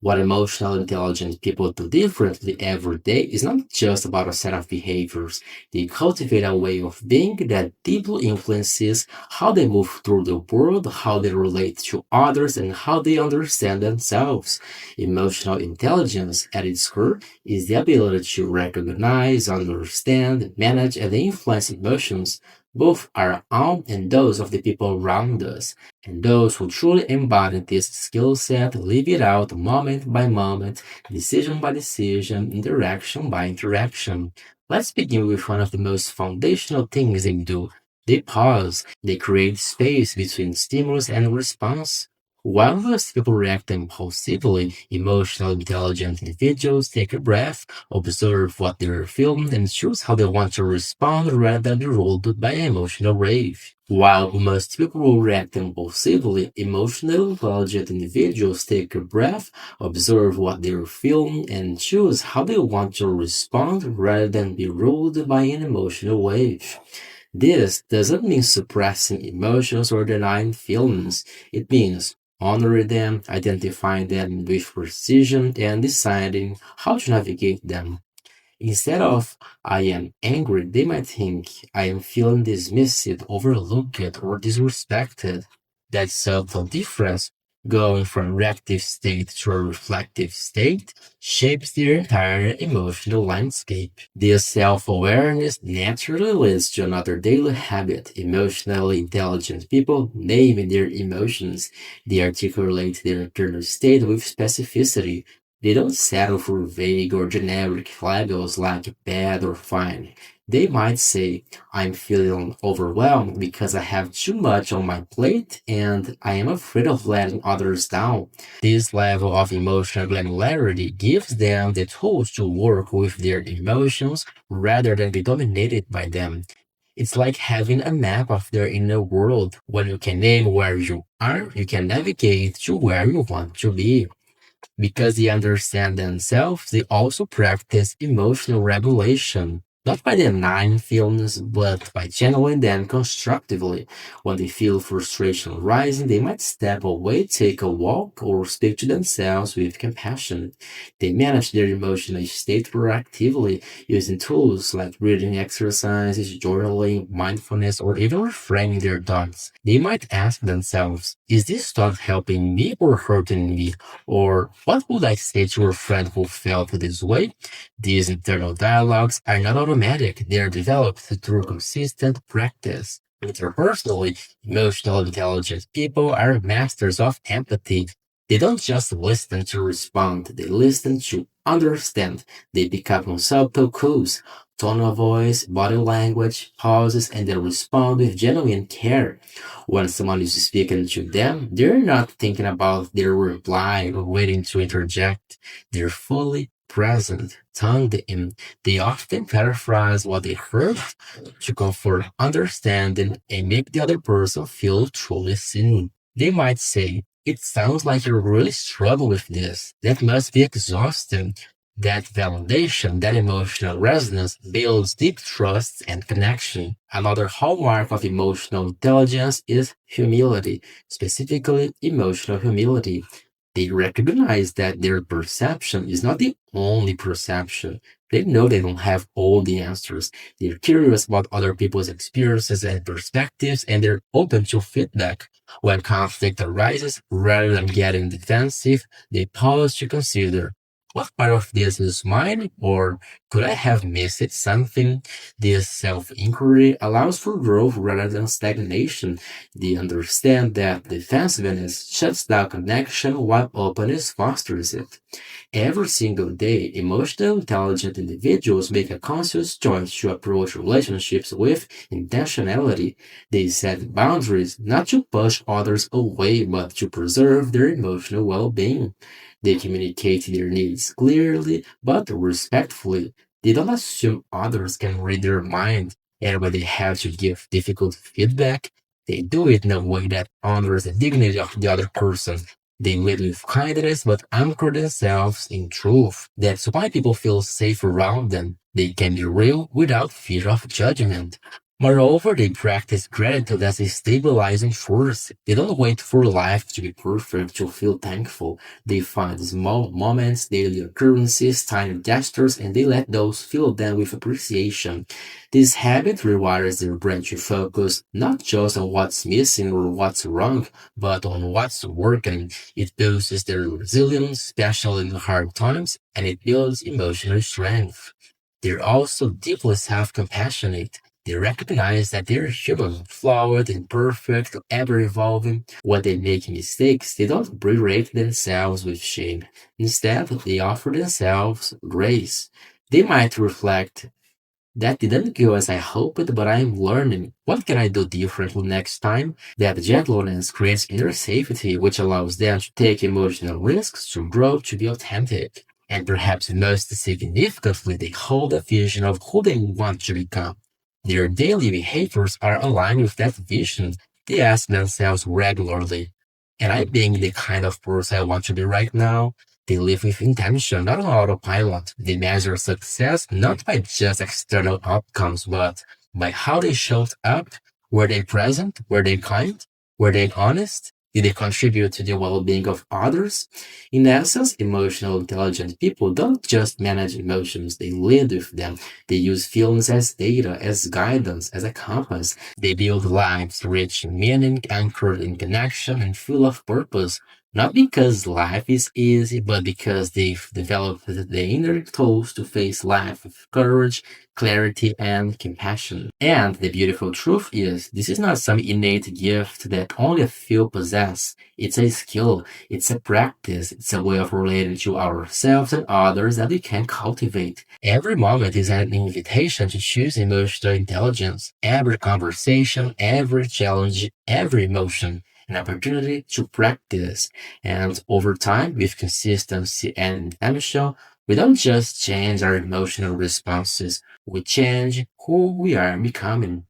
What emotional intelligent people do differently every day is not just about a set of behaviors. They cultivate a way of being that deeply influences how they move through the world, how they relate to others, and how they understand themselves. Emotional intelligence, at its core, is the ability to recognize, understand, manage, and influence emotions, both our own and those of the people around us. And those who truly embody this skill set live it out moment by moment, decision by decision, interaction by interaction. Let's begin with one of the most foundational things they do. They pause. They create space between stimulus and response. While most people react impulsively, emotional, intelligent individuals take a breath, observe what they're feeling, and choose how they want to respond rather than be ruled by an emotional wave. While most people will react impulsively, emotionally intelligent individuals take a breath, observe what they're feeling, and choose how they want to respond rather than be ruled by an emotional wave. This doesn't mean suppressing emotions or denying feelings. It means honoring them, identifying them with precision, and deciding how to navigate them. Instead of I am angry, they might think I am feeling dismissed, overlooked, or disrespected. That subtle difference, going from reactive state to a reflective state, shapes their entire emotional landscape. This self awareness naturally leads to another daily habit. Emotionally intelligent people name their emotions. They articulate their internal state with specificity. They don't settle for vague or generic labels like bad or fine. They might say, I'm feeling overwhelmed because I have too much on my plate and I am afraid of letting others down. This level of emotional granularity gives them the tools to work with their emotions rather than be dominated by them. It's like having a map of their inner world. When you can name where you are, you can navigate to where you want to be. Because they understand themselves, they also practice emotional regulation, not by denying feelings, but by channeling them constructively. When they feel frustration rising, they might step away, take a walk, or speak to themselves with compassion. They manage their emotional state proactively using tools like breathing exercises, journaling, mindfulness, or even reframing their thoughts. They might ask themselves, is this thought helping me or hurting me? Or what would I say to a friend who felt this way? These internal dialogues are not automatic, they are developed through consistent practice. Interpersonally, emotional intelligent people are masters of empathy. They don't just listen to respond, they listen to understand. They pick up on subtle cues, tone of voice, body language, pauses, and they respond with genuine care. When someone is speaking to them, they're not thinking about their reply or waiting to interject. They're fully present, tongued in. They often paraphrase what they heard to comfort, understanding, and make the other person feel truly seen. They might say, it sounds like you really struggle with this. That must be exhausting. That validation, that emotional resonance builds deep trust and connection. Another hallmark of emotional intelligence is humility, specifically emotional humility. They recognize that their perception is not the only perception. They know they don't have all the answers. They're curious about other people's experiences and perspectives, and they're open to feedback. When conflict arises, rather than getting defensive, they pause to consider, what part of this is mine, or could I have missed something? This self inquiry allows for growth rather than stagnation. They understand that defensiveness shuts down connection while openness fosters it. Every single day, emotionally intelligent individuals make a conscious choice to approach relationships with intentionality. They set boundaries not to push others away but to preserve their emotional well being. They communicate their needs clearly but respectfully. They don't assume others can read their mind, and when they have to give difficult feedback, they do it in a way that honors the dignity of the other person. They lead with kindness but anchor themselves in truth. That's why people feel safe around them. They can be real without fear of judgment. Moreover, they practice gratitude as a stabilizing force. They don't wait for life to be perfect to feel thankful. They find small moments, daily occurrences, tiny gestures, and they let those fill them with appreciation. This habit rewires their brain to focus not just on what's missing or what's wrong, but on what's working. It boosts their resilience, especially in hard times, and it builds emotional strength. They're also deeply self-compassionate. They recognize that they're human, flawed, imperfect, ever evolving. When they make mistakes, they don't berate themselves with shame. Instead, they offer themselves grace. They might reflect, that didn't go as I hoped, but I'm learning. What can I do differently next time? That gentleness creates inner safety, which allows them to take emotional risks, to grow, to be authentic. And perhaps most significantly, they hold a vision of who they want to become. Their daily behaviors are aligned with that vision. They ask themselves regularly, am I being the kind of person I want to be right now? They live with intention, not on autopilot. They measure success not by just external outcomes, but by how they showed up. Were they present? Were they kind? Were they honest? Did they contribute to the well-being of others? In essence, emotional intelligent people don't just manage emotions, they lead with them. They use feelings as data, as guidance, as a compass. They build lives rich in meaning, anchored in connection, and full of purpose. Not because life is easy, but because they've developed the inner tools to face life with courage, clarity, and compassion. And the beautiful truth is, this is not some innate gift that only a few possess. It's a skill, it's a practice, it's a way of relating to ourselves and others that we can cultivate. Every moment is an invitation to choose emotional intelligence. Every conversation, every challenge, every emotion, an opportunity to practice. And over time, with consistency and intention, we don't just change our emotional responses, we change who we are becoming.